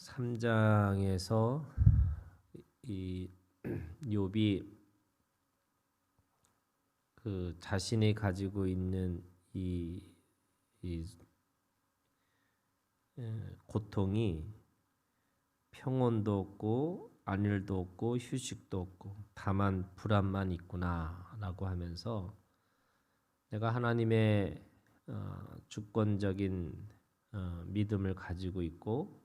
3장에서 이 욥이 그 자신이 가지고 있는 이 고통이 평온도 없고 안일도 없고 휴식도 없고 다만 불안만 있구나라고 하면서 내가 하나님의 주권적인 믿음을 가지고 있고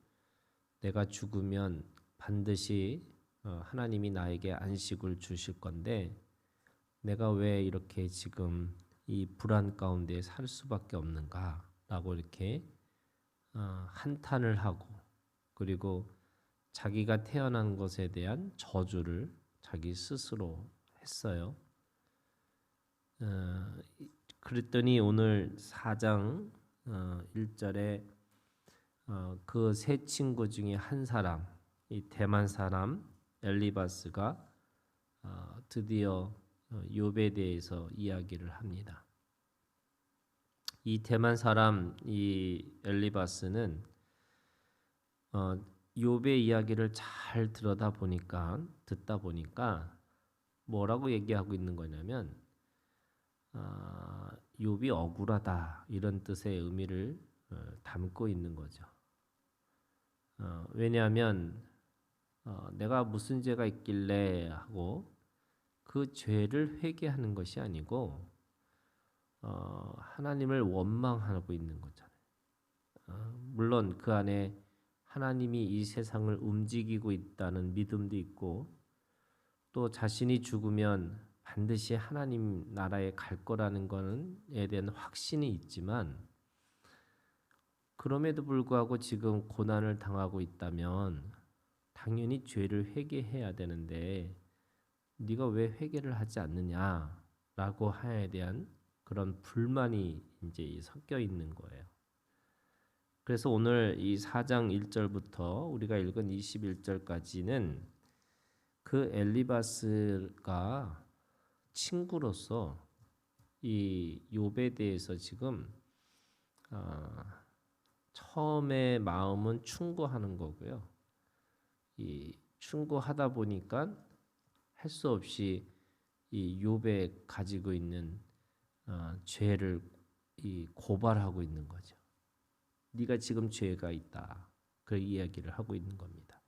내가 죽으면 반드시 하나님이 나에게 안식을 주실 건데 내가 왜 이렇게 지금 이 불안 가운데 살 수밖에 없는가라고 이렇게 한탄을 하고 그리고 자기가 태어난 것에 대한 저주를 자기 스스로 했어요. 그랬더니 오늘 4장 1절에 그 세 친구 중에 한 사람, 이 대만 사람 엘리바스가 드디어 욥에 대해서 이야기를 합니다. 이 대만 사람 이 엘리바스는 욥의 이야기를 잘 듣다 보니까 뭐라고 얘기하고 있는 거냐면 욥이 억울하다 이런 뜻의 의미를 담고 있는 거죠. 왜냐하면 내가 무슨 죄가 있길래 하고 그 죄를 회개하는 것이 아니고 하나님을 원망하고 있는 거잖아요. 물론 그 안에 하나님이 이 세상을 움직이고 있다는 믿음도 있고 또 자신이 죽으면 반드시 하나님 나라에 갈 거라는 것에 대한 확신이 있지만 그럼에도 불구하고 지금 고난을 당하고 있다면 당연히 죄를 회개해야 되는데 네가 왜 회개를 하지 않느냐라고 하에 대한 그런 불만이 이제 섞여 있는 거예요. 그래서 오늘 이 4장 1절부터 우리가 읽은 21절까지는 그 엘리바스가 친구로서 이 욥에 대해서 지금 처음에 마음은 충고하는 거고요. 이 충고하다 보니까 할 수 없이 이 욥에 가지고 있는 죄를 고발하고 있는 거죠. 네가 지금 죄가 있다. 그 이야기를 하고 있는 겁니다.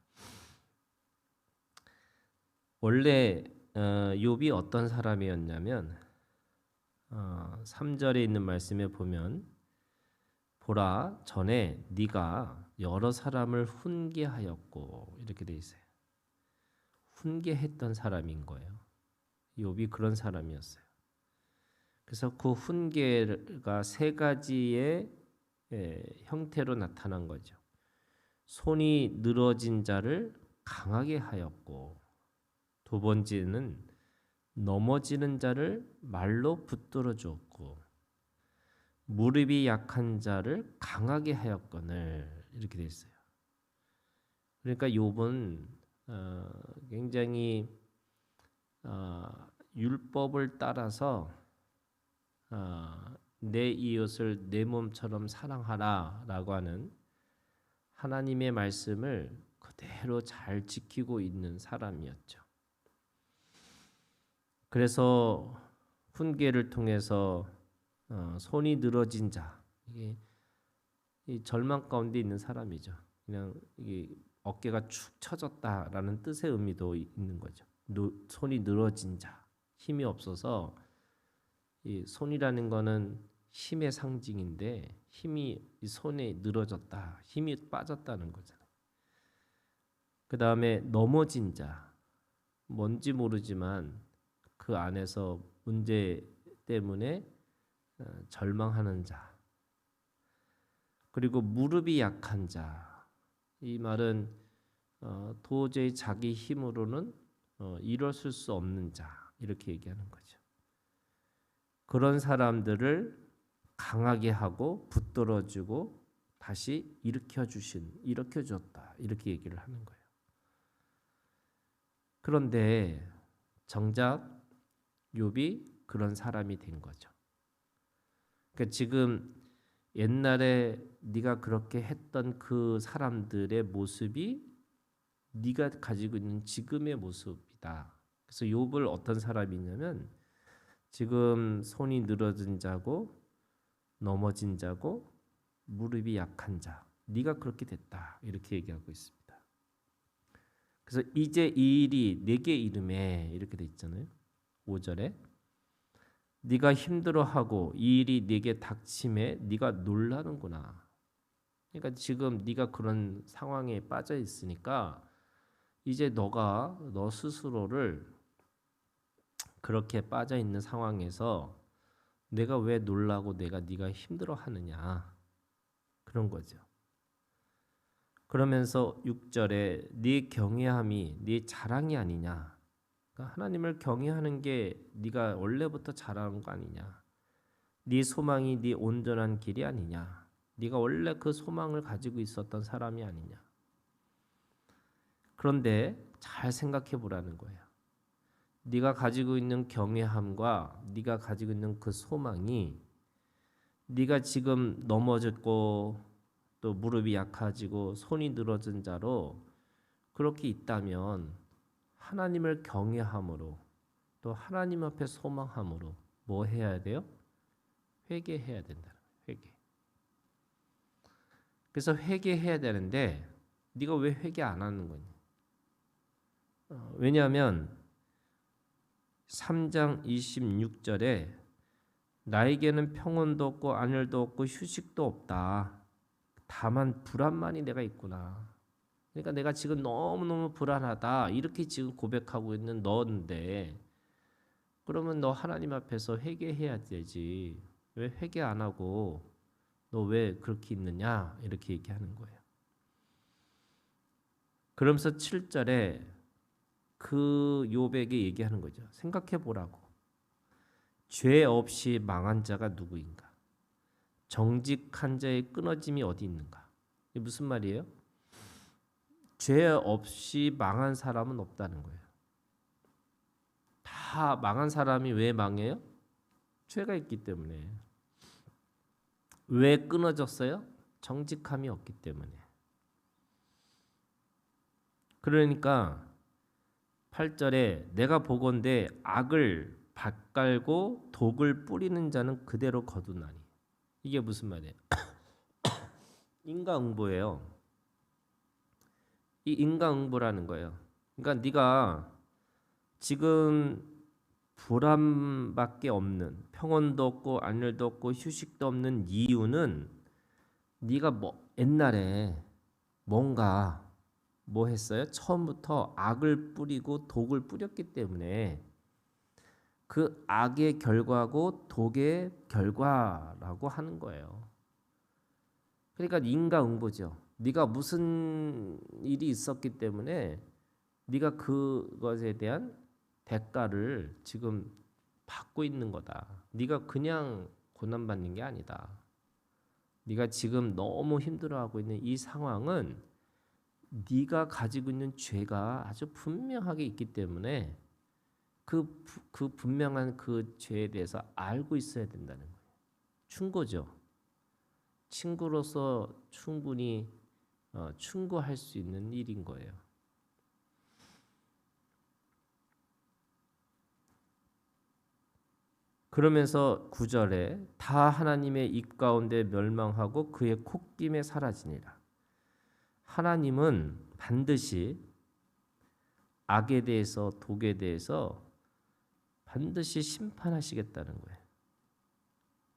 원래 욥이 어떤 사람이었냐면 3절에 있는 말씀에 보면 보라 전에 네가 여러 사람을 훈계하였고 이렇게 돼 있어요. 훈계했던 사람인 거예요. 욥이 그런 사람이었어요. 그래서 그 훈계가 세 가지의 형태로 나타난 거죠. 손이 늘어진 자를 강하게 하였고 두 번째는 넘어지는 자를 말로 붙들어 주었고 무릎이 약한 자를 강하게 하였거늘 이렇게 돼 있어요. 그러니까 욥은 굉장히 율법을 따라서 내 이웃을 내 몸처럼 사랑하라라고 하는 하나님의 말씀을 그대로 잘 지키고 있는 사람이었죠. 그래서 훈계를 통해서 손이 늘어진 자, 이게 이 절망 가운데 있는 사람이죠. 그냥 이게 어깨가 축 처졌다라는 뜻의 의미도 있는 거죠. 손이 늘어진 자, 힘이 없어서 이 손이라는 거는 힘의 상징인데 힘이 이 손에 늘어졌다, 힘이 빠졌다는 거잖아요. 그 다음에 넘어진 자, 뭔지 모르지만 그 안에서 문제 때문에 절망하는 자, 그리고 무릎이 약한 자. 이 말은 도저히 자기 힘으로는 일어설 수 없는 자 이렇게 얘기하는 거죠. 그런 사람들을 강하게 하고 붙들어주고 다시 일으켜줬다 이렇게 얘기를 하는 거예요. 그런데 정작 욥이 그런 사람이 된 거죠. 그러니까 지금 옛날에 네가 그렇게 했던 그 사람들의 모습이 네가 가지고 있는 지금의 모습이다. 그래서 욥을 어떤 사람이냐면 지금 손이 늘어진 자고 넘어진 자고 무릎이 약한 자. 네가 그렇게 됐다. 이렇게 얘기하고 있습니다. 그래서 이제 이 일이 내게 이름에 이렇게 돼 있잖아요. 5절에 네가 힘들어하고 이 일이 네게 닥침에 네가 놀라는구나. 그러니까 지금 네가 그런 상황에 빠져 있으니까 이제 너가 너 스스로를 그렇게 빠져 있는 상황에서 내가 왜 놀라고 네가 힘들어하느냐 그런 거죠. 그러면서 6절에 네 경외함이 네 자랑이 아니냐. 그러니까 하나님을 경외하는 게 네가 원래부터 잘하는 거 아니냐. 네 소망이 네 온전한 길이 아니냐. 네가 원래 그 소망을 가지고 있었던 사람이 아니냐. 그런데 잘 생각해 보라는 거예요. 네가 가지고 있는 경외함과 네가 가지고 있는 그 소망이 네가 지금 넘어졌고 또 무릎이 약해지고 손이 늘어진 자로 그렇게 있다면 하나님을 경외함으로 또 하나님 앞에 소망함으로 뭐 해야 돼요? 회개해야 된다. 회개. 그래서 회개해야 되는데 네가 왜 회개 안 하는 거냐? 왜냐하면 3장 26절에 나에게는 평온도 없고 안일도 없고 휴식도 없다. 다만 불안만이 내가 있구나. 그러니까 내가 지금 너무너무 불안하다. 이렇게 지금 고백하고 있는 너인데 그러면 너 하나님 앞에서 회개해야 되지. 왜 회개 안 하고 너 왜 그렇게 있느냐? 이렇게 얘기하는 거예요. 그러면서 7절에 그 욥에게 얘기하는 거죠. 생각해 보라고. 죄 없이 망한 자가 누구인가? 정직한 자의 끊어짐이 어디 있는가? 이게 무슨 말이에요? 죄 없이 망한 사람은 없다는 거예요. 다 망한 사람이 왜 망해요? 죄가 있기 때문에. 왜 끊어졌어요? 정직함이 없기 때문에. 그러니까 8절에 내가 보건대 악을 밭갈고 독을 뿌리는 자는 그대로 거두나니. 이게 무슨 말이에요? 인과응보예요. 이 인과응보라는 거예요. 그러니까 네가 지금 불안밖에 없는 평온도 없고 안일도 없고 휴식도 없는 이유는 네가 뭐 옛날에 뭔가 뭐 했어요? 처음부터 악을 뿌리고 독을 뿌렸기 때문에 그 악의 결과고 독의 결과라고 하는 거예요. 그러니까 인과응보죠. 네가 무슨 일이 있었기 때문에 네가 그것에 대한 대가를 지금 받고 있는 거다. 네가 그냥 고난받는 게 아니다. 네가 지금 너무 힘들어하고 있는 이 상황은 네가 가지고 있는 죄가 아주 분명하게 있기 때문에 그 분명한 그 죄에 대해서 알고 있어야 된다는 거예요. 충고죠. 친구로서 충분히 충고할 수 있는 일인 거예요. 그러면서 9절에 다 하나님의 입 가운데 멸망하고 그의 콧김에 사라지니라. 하나님은 반드시 악에 대해서 독에 대해서 반드시 심판하시겠다는 거예요.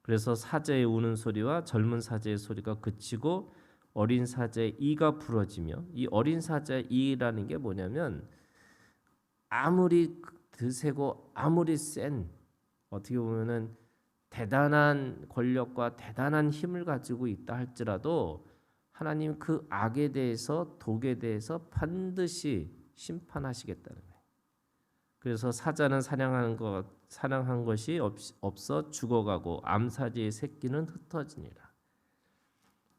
그래서 사자의 우는 소리와 젊은 사자의 소리가 그치고 어린 사자의 이가 부러지며 이 어린 사자의 이라는 게 뭐냐면 아무리 드세고 아무리 센 어떻게 보면은 대단한 권력과 대단한 힘을 가지고 있다 할지라도 하나님 그 악에 대해서 독에 대해서 반드시 심판하시겠다는 거예요. 그래서 사자는 사냥한 것이 없어 죽어가고 암사자의 새끼는 흩어지니라.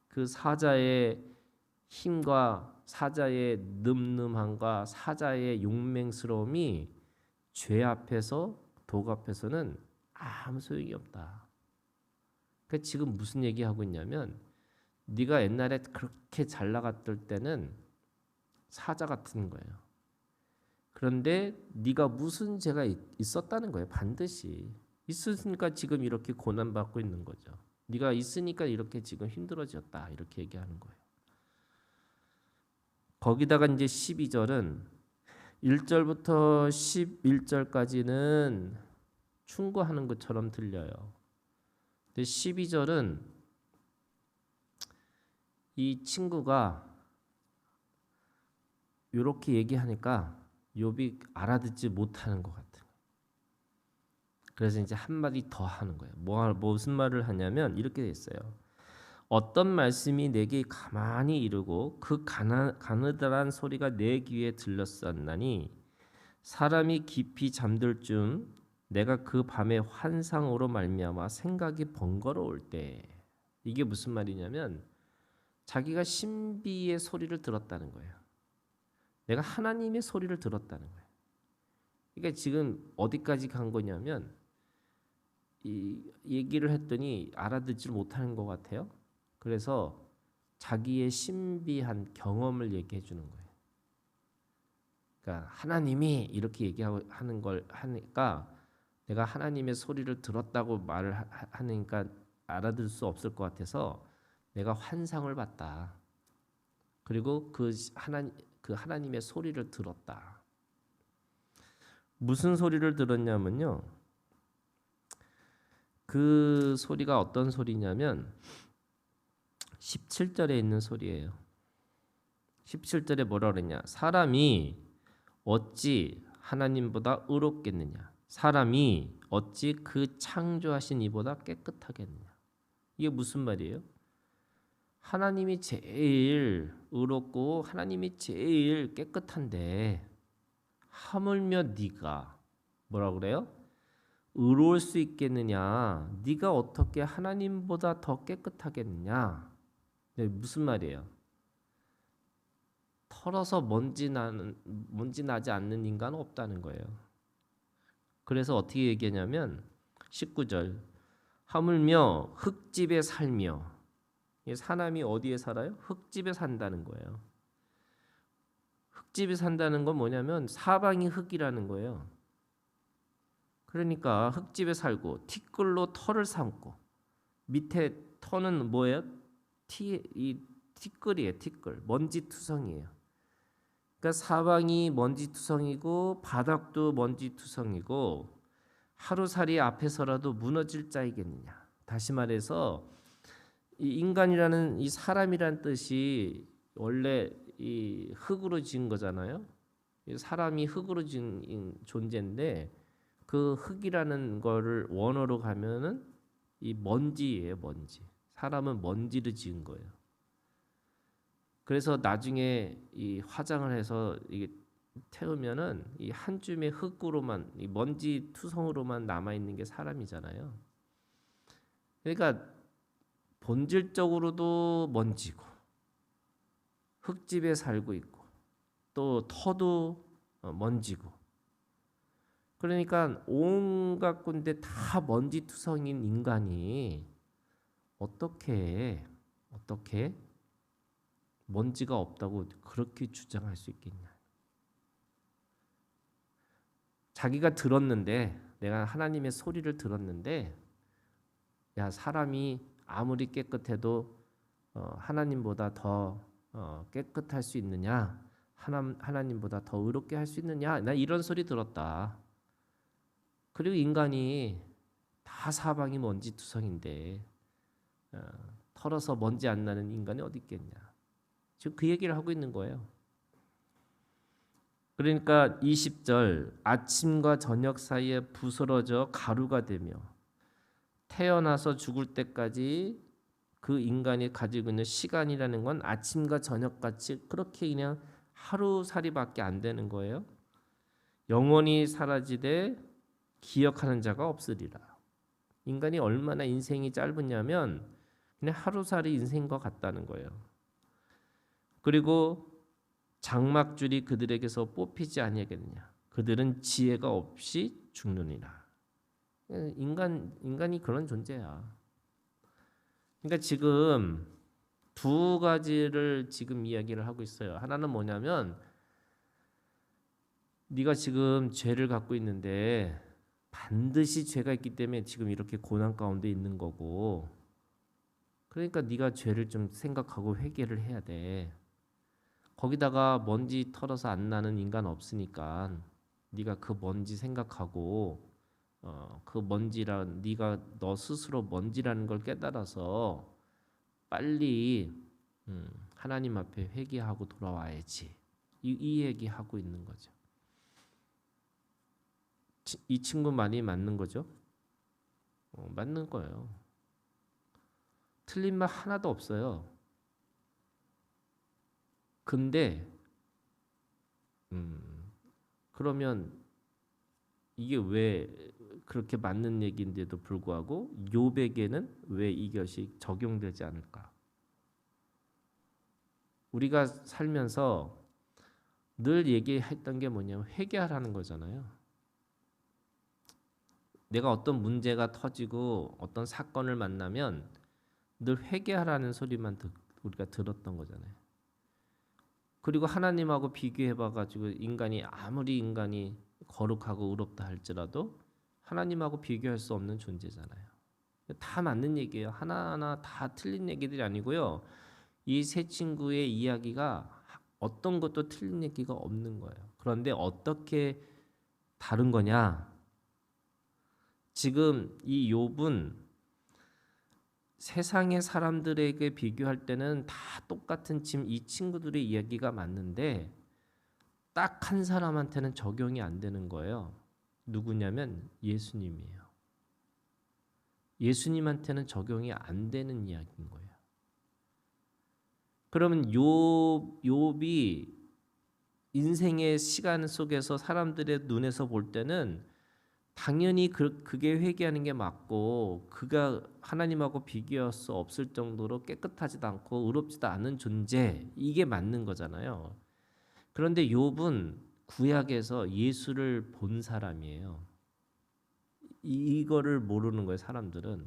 그 사자의 힘과 사자의 늠름함과 사자의 용맹스러움이 죄 앞에서 독 앞에서는 아무 소용이 없다. 그 지금 무슨 얘기하고 있냐면 네가 옛날에 그렇게 잘 나갔을 때는 사자 같은 거예요. 그런데 네가 무슨 죄가 있었다는 거예요. 반드시 있으니까 지금 이렇게 고난받고 있는 거죠. 네가 있으니까 이렇게 지금 힘들어졌다 이렇게 얘기하는 거예요. 거기다가 이제 12절은 1절부터 11절까지는 충고하는 것처럼 들려요. 근데 12절은 이 친구가 이렇게 얘기하니까 욥이 알아듣지 못하는 것 같아요. 그래서 이제 한마디 더 하는 거예요. 무슨 말을 하냐면 이렇게 돼 있어요. 어떤 말씀이 내게 가만히 이르고 그 가느다란 소리가 내 귀에 들렸었나니 사람이 깊이 잠들 쯤 내가 그 밤에 환상으로 말미암아 생각이 번거로울 때 이게 무슨 말이냐면 자기가 신비의 소리를 들었다는 거예요. 내가 하나님의 소리를 들었다는 거예요. 그러니까 지금 어디까지 간 거냐면 이 얘기를 했더니 알아듣지 못하는 것 같아요. 그래서 자기의 신비한 경험을 얘기해 주는 거예요. 그러니까 하나님이 이렇게 얘기하는 걸 하니까 내가 하나님의 소리를 들었다고 말을 하니까 알아들 수 없을 것 같아서 내가 환상을 봤다. 그리고 그 하나님의 소리를 들었다. 무슨 소리를 들었냐면요. 그 소리가 어떤 소리냐면 17절에 있는 소리예요. 17절에 뭐라 그랬냐? 사람이 어찌 하나님보다 의롭겠느냐? 사람이 어찌 그 창조하신 이보다 깨끗하겠느냐? 이게 무슨 말이에요? 하나님이 제일 의롭고 하나님이 제일 깨끗한데 하물며 네가 뭐라 그래요? 의로울 수 있겠느냐? 네가 어떻게 하나님보다 더 깨끗하겠느냐? 네, 무슨 말이에요? 털어서 먼지 나지 않는 인간은 없다는 거예요. 그래서 어떻게 얘기하냐면 19절 하물며 흙집에 살며 사람이 어디에 살아요? 흙집에 산다는 거예요. 흙집에 산다는 건 뭐냐면 사방이 흙이라는 거예요. 그러니까 흙집에 살고 티끌로 털을 삼고 밑에 터는 뭐예요? 이 티끌이에요. 티끌 먼지투성이에요. 그러니까 사방이 먼지투성이고 바닥도 먼지투성이고 하루살이 앞에서라도 무너질 자이겠느냐. 다시 말해서 이 인간이라는 이 사람이란 뜻이 원래 이 흙으로 지은 거잖아요. 사람이 흙으로 지은 존재인데 그 흙이라는 거를 원어로 가면은 이 먼지예요, 먼지. 사람은 먼지를 지은 거예요. 그래서 나중에 이 화장을 해서 이게 태우면은 이 한 줌의 흙으로만 이 먼지 투성으로만 남아 있는 게 사람이잖아요. 그러니까 본질적으로도 먼지고 흙집에 살고 있고 또 터도 먼지고 그러니까 온갖 군데 다 먼지투성인 인간이 어떻게 먼지가 없다고 그렇게 주장할 수 있겠냐. 자기가 들었는데 내가 하나님의 소리를 들었는데 야 사람이 아무리 깨끗해도 하나님보다 더 깨끗할 수 있느냐 하나님보다 더 의롭게 할 수 있느냐 나 이런 소리 들었다. 그리고 인간이 다 사방이 먼지투성인데 털어서 먼지 안 나는 인간이 어디 있겠냐. 지금 그 얘기를 하고 있는 거예요. 그러니까 20절 아침과 저녁 사이에 부스러져 가루가 되며 태어나서 죽을 때까지 그 인간이 가지고 있는 시간이라는 건 아침과 저녁같이 그렇게 그냥 하루살이밖에 안 되는 거예요. 영원히 사라지되 기억하는 자가 없으리라. 인간이 얼마나 인생이 짧으냐면 그냥 하루살이 인생과 같다는 거예요. 그리고 장막줄이 그들에게서 뽑히지 아니하겠느냐. 그들은 지혜가 없이 죽느니라. 인간이 그런 존재야. 그러니까 지금 두 가지를 지금 이야기를 하고 있어요. 하나는 뭐냐면 네가 지금 죄를 갖고 있는데 반드시 죄가 있기 때문에 지금 이렇게 고난 가운데 있는 거고, 그러니까 네가 죄를 좀 생각하고 회개를 해야 돼. 거기다가 먼지 털어서 안 나는 인간 없으니까 네가 그 먼지 생각하고 그 먼지란 네가 너 스스로 먼지라는 걸 깨달아서 빨리 하나님 앞에 회개하고 돌아와야지. 이 얘기하고 있는 거죠. 이 친구 말이 맞는 거죠? 맞는 거예요. 틀린 말 하나도 없어요. 근데 그러면 이게 왜 그렇게 맞는 얘기인데도 불구하고 욥에게는 왜 이것이 적용되지 않을까? 우리가 살면서 늘 얘기했던 게 뭐냐면 회개하라는 거잖아요. 내가 어떤 문제가 터지고 어떤 사건을 만나면 늘 회개하라는 소리만 우리가 들었던 거잖아요. 그리고 하나님하고 비교해봐 가지고 아무리 인간이 거룩하고 의롭다 할지라도 하나님하고 비교할 수 없는 존재잖아요. 다 맞는 얘기예요. 하나하나 다 틀린 얘기들이 아니고요. 이 세 친구의 이야기가 어떤 것도 틀린 얘기가 없는 거예요. 그런데 어떻게 다른 거냐? 지금 이 욥은 세상의 사람들에게 비교할 때는 다 똑같은 지금 이 친구들의 이야기가 맞는데 딱 한 사람한테는 적용이 안 되는 거예요. 누구냐면 예수님이에요. 예수님한테는 적용이 안 되는 이야기인 거예요. 그러면 욥이 인생의 시간 속에서 사람들의 눈에서 볼 때는 당연히 그게 회개하는 게 맞고 그가 하나님하고 비교할 수 없을 정도로 깨끗하지도 않고 의롭지도 않은 존재, 이게 맞는 거잖아요. 그런데 욥은 구약에서 예수를 본 사람이에요. 이거를 모르는 거예요, 사람들은.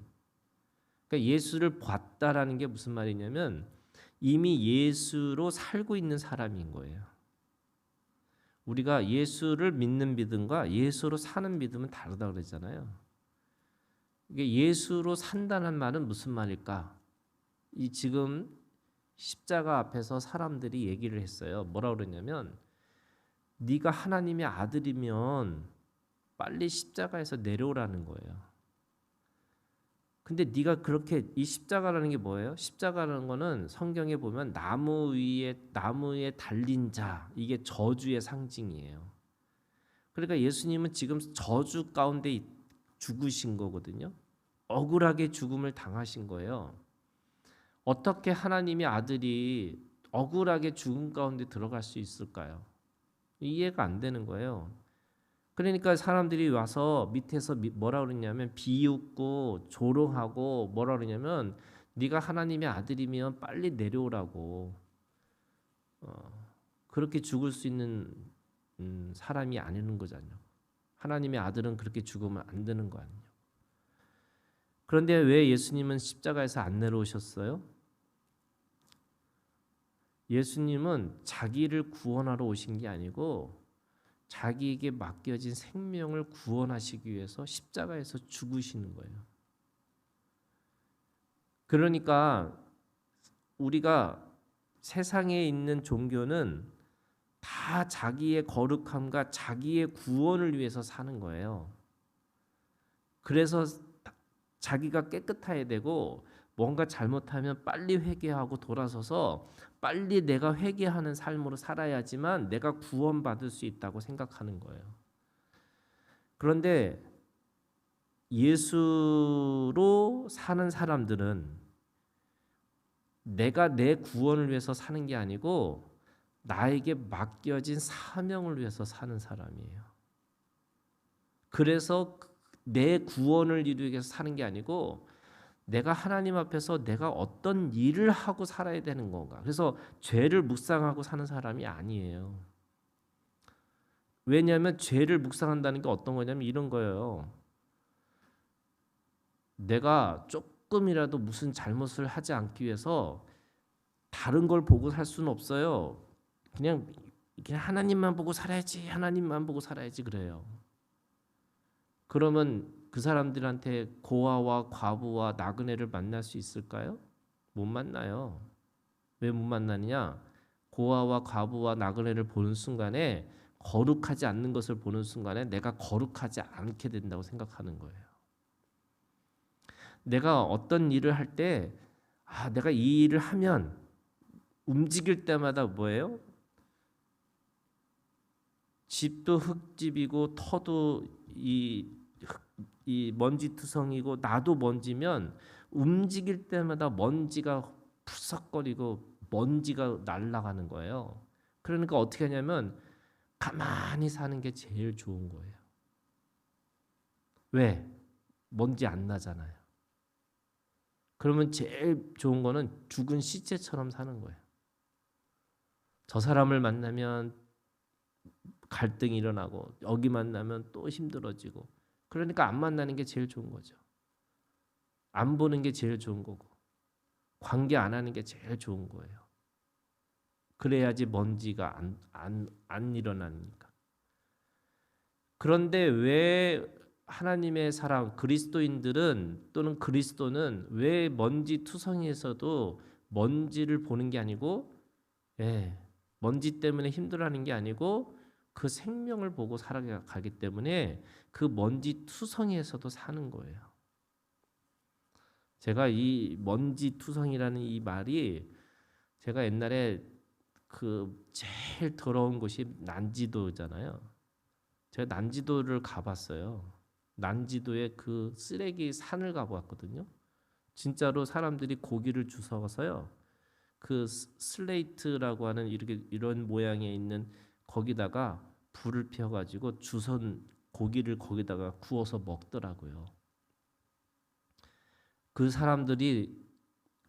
그러니까 예수를 봤다라는 게 무슨 말이냐면 이미 예수로 살고 있는 사람인 거예요. 우리가 예수를 믿는 믿음과 예수로 사는 믿음은 다르다고 그랬잖아요. 이게 예수로 산다는 말은 무슨 말일까? 이 지금 십자가 앞에서 사람들이 얘기를 했어요. 뭐라고 그러냐면 네가 하나님의 아들이면 빨리 십자가에서 내려오라는 거예요. 근데 네가 그렇게 이 십자가라는 게 뭐예요? 십자가라는 거는 성경에 보면 나무에 달린 자, 이게 저주의 상징이에요. 그러니까 예수님은 지금 저주 가운데 죽으신 거거든요. 억울하게 죽음을 당하신 거예요. 어떻게 하나님의 아들이 억울하게 죽음 가운데 들어갈 수 있을까요? 이해가 안 되는 거예요. 그러니까 사람들이 와서 밑에서 뭐라 그러냐면 비웃고 조롱하고 뭐라 그러냐면 네가 하나님의 아들이면 빨리 내려오라고. 그렇게 죽을 수 있는 사람이 아니는 거잖아요. 하나님의 아들은 그렇게 죽으면 안 되는 거 아니에요. 그런데 왜 예수님은 십자가에서 안 내려오셨어요? 예수님은 자기를 구원하러 오신 게 아니고 자기에게 맡겨진 생명을 구원하시기 위해서 십자가에서 죽으시는 거예요. 그러니까 우리가 세상에 있는 종교는 다 자기의 거룩함과 자기의 구원을 위해서 사는 거예요. 그래서 자기가 깨끗해야 되고 뭔가 잘못하면 빨리 회개하고 돌아서서 빨리 내가 회개하는 삶으로 살아야지만 내가 구원받을 수 있다고 생각하는 거예요. 그런데 예수로 사는 사람들은 내가 내 구원을 위해서 사는 게 아니고 나에게 맡겨진 사명을 위해서 사는 사람이에요. 그래서 내 구원을 이루기 위해서 사는 게 아니고 내가 하나님 앞에서 내가 어떤 일을 하고 살아야 되는 건가. 그래서 죄를 묵상하고 사는 사람이 아니에요. 왜냐하면 죄를 묵상한다는 게 어떤 거냐면 이런 거예요. 내가 조금이라도 무슨 잘못을 하지 않기 위해서 다른 걸 보고 살 수는 없어요. 그냥 하나님만 보고 살아야지, 하나님만 보고 살아야지 그래요. 그러면 그 사람들한테 고아와 과부와 나그네를 만날 수 있을까요? 못 만나요. 왜 못 만나느냐? 고아와 과부와 나그네를 보는 순간에 거룩하지 않는 것을 보는 순간에 내가 거룩하지 않게 된다고 생각하는 거예요. 내가 어떤 일을 할 때 내가 이 일을 하면 움직일 때마다 뭐예요? 집도 흙집이고 터도 이 먼지투성이고 나도 먼지면 움직일 때마다 먼지가 푸석거리고 먼지가 날아가는 거예요. 그러니까 어떻게 하냐면 가만히 사는 게 제일 좋은 거예요. 왜? 먼지 안 나잖아요. 그러면 제일 좋은 거는 죽은 시체처럼 사는 거예요. 저 사람을 만나면 갈등이 일어나고 여기 만나면 또 힘들어지고 그러니까 안 만나는 게 제일 좋은 거죠. 안 보는 게 제일 좋은 거고 관계 안 하는 게 제일 좋은 거예요. 그래야지 먼지가 안 일어나니까. 그런데 왜 하나님의 사람 그리스도인들은 또는 그리스도는 왜 먼지 투성이에서도 먼지를 보는 게 아니고 먼지 때문에 힘들어하는 게 아니고 그 생명을 보고 살아가기 때문에 그 먼지 투성이에서도 사는 거예요. 제가 이 먼지 투성이라는 이 말이 제가 옛날에 그 제일 더러운 곳이 난지도잖아요. 제가 난지도를 가봤어요. 난지도에 그 쓰레기 산을 가보았거든요. 진짜로 사람들이 고기를 주워서요. 그 슬레이트라고 하는 이런 모양에 있는 거기다가 불을 피워가지고 주선 고기를 거기다가 구워서 먹더라고요. 그 사람들이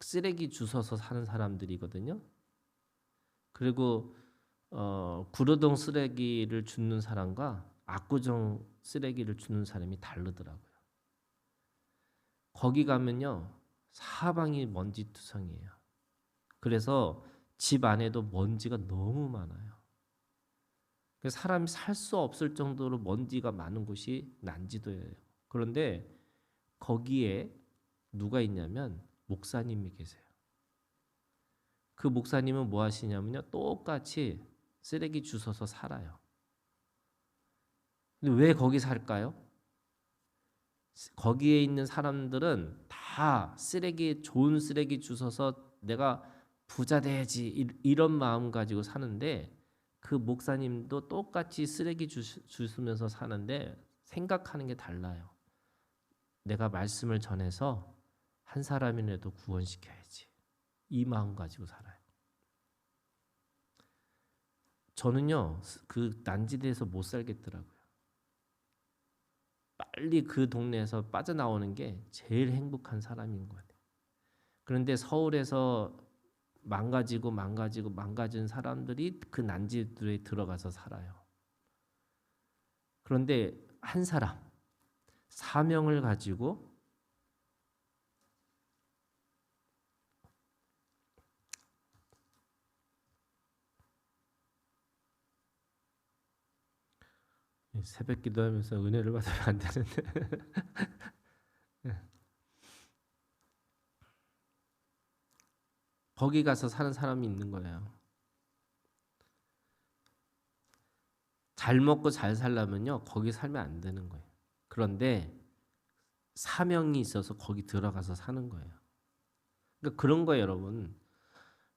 쓰레기 주워서 사는 사람들이거든요. 그리고 구로동 쓰레기를 줍는 사람과 압구정 쓰레기를 줍는 사람이 다르더라고요. 거기 가면요 사방이 먼지투성이에요. 그래서 집 안에도 먼지가 너무 많아요. 사람이 살 수 없을 정도로 먼지가 많은 곳이 난지도예요. 그런데 거기에 누가 있냐면 목사님이 계세요. 그 목사님은 뭐 하시냐면요 똑같이 쓰레기 주워서 살아요. 근데 왜 거기 살까요? 거기에 있는 사람들은 다 좋은 쓰레기 주워서 내가 부자 돼야지 이런 마음 가지고 사는데 그 목사님도 똑같이 쓰레기 주우면서 사는데 생각하는 게 달라요. 내가 말씀을 전해서 한 사람이라도 구원시켜야지. 이 마음 가지고 살아요. 저는요 그 난지대에서 못 살겠더라고요. 빨리 그 동네에서 빠져나오는 게 제일 행복한 사람인 것 같아요. 그런데 서울에서 망가진 사람들이 그 난지도에 들어가서 살아요. 그런데 한 사람 사명을 가지고 새벽 기도하면서 은혜를 받으면 안 되는데 거기 가서 사는 사람이 있는 거예요. 잘 먹고 잘 살려면요 거기 살면 안 되는 거예요. 그런데 사명이 있어서 거기 들어가서 사는 거예요. 그러니까 그런 거예요, 여러분.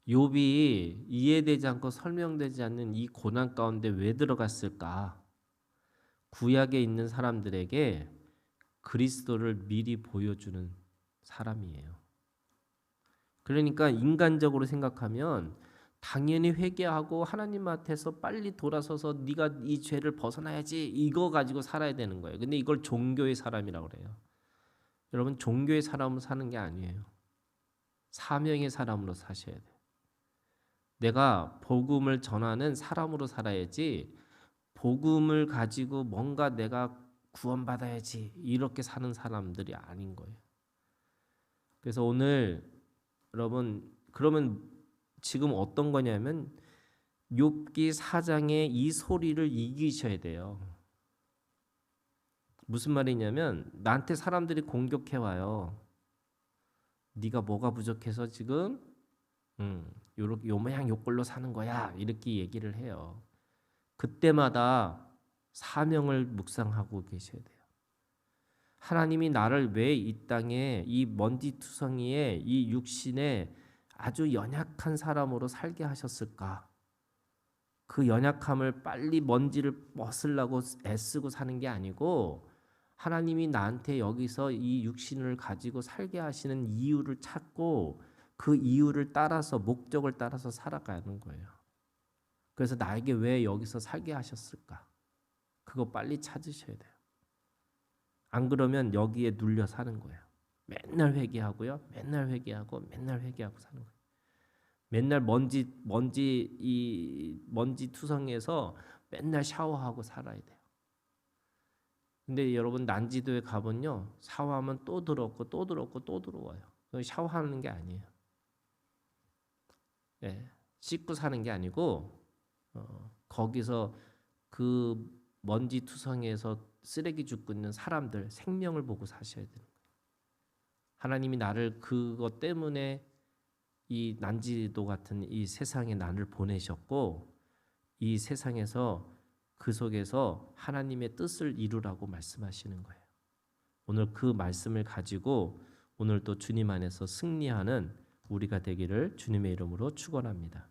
욥이 이해되지 않고 설명되지 않는 이 고난 가운데 왜 들어갔을까? 구약에 있는 사람들에게 그리스도를 미리 보여주는 사람이에요. 그러니까 인간적으로 생각하면 당연히 회개하고 하나님 앞에서 빨리 돌아서서 네가 이 죄를 벗어나야지 이거 가지고 살아야 되는 거예요. 근데 이걸 종교의 사람이라고 그래요. 여러분 종교의 사람으로 사는 게 아니에요. 사명의 사람으로 사셔야 돼요. 내가 복음을 전하는 사람으로 살아야지 복음을 가지고 뭔가 내가 구원받아야지 이렇게 사는 사람들이 아닌 거예요. 그래서 오늘 여러분 그러면 지금 어떤 거냐면 욥기 4장의 이 소리를 이기셔야 돼요. 무슨 말이냐면 나한테 사람들이 공격해 와요. 네가 뭐가 부족해서 지금 요 모양 요 꼴로 사는 거야. 이렇게 얘기를 해요. 그때마다 사명을 묵상하고 계셔야 돼요. 하나님이 나를 왜 이 땅에 이 먼지투성이에 이 육신에 아주 연약한 사람으로 살게 하셨을까? 그 연약함을 빨리 먼지를 벗으려고 애쓰고 사는 게 아니고 하나님이 나한테 여기서 이 육신을 가지고 살게 하시는 이유를 찾고 그 이유를 따라서 목적을 따라서 살아가는 거예요. 그래서 나에게 왜 여기서 살게 하셨을까? 그거 빨리 찾으셔야 돼요. 안 그러면 여기에 눌려 사는 거예요. 맨날 회개하고요. 맨날 회개하고 맨날 회개하고 사는 거예요. 맨날 먼지 투성이에서 맨날 샤워하고 살아야 돼요. 근데 여러분 난지도에 가면요. 샤워하면 또 들어오고 또 들어오고 또 들어와요. 샤워하는 게 아니에요. 네, 씻고 사는 게 아니고 거기서 그 먼지 투성이에서 쓰레기 줍고 있는 사람들 생명을 보고 사셔야 되는 거예요. 하나님이 나를 그것 때문에 이 난지도 같은 이 세상에 나를 보내셨고 이 세상에서 그 속에서 하나님의 뜻을 이루라고 말씀하시는 거예요. 오늘 그 말씀을 가지고 오늘도 주님 안에서 승리하는 우리가 되기를 주님의 이름으로 축원합니다.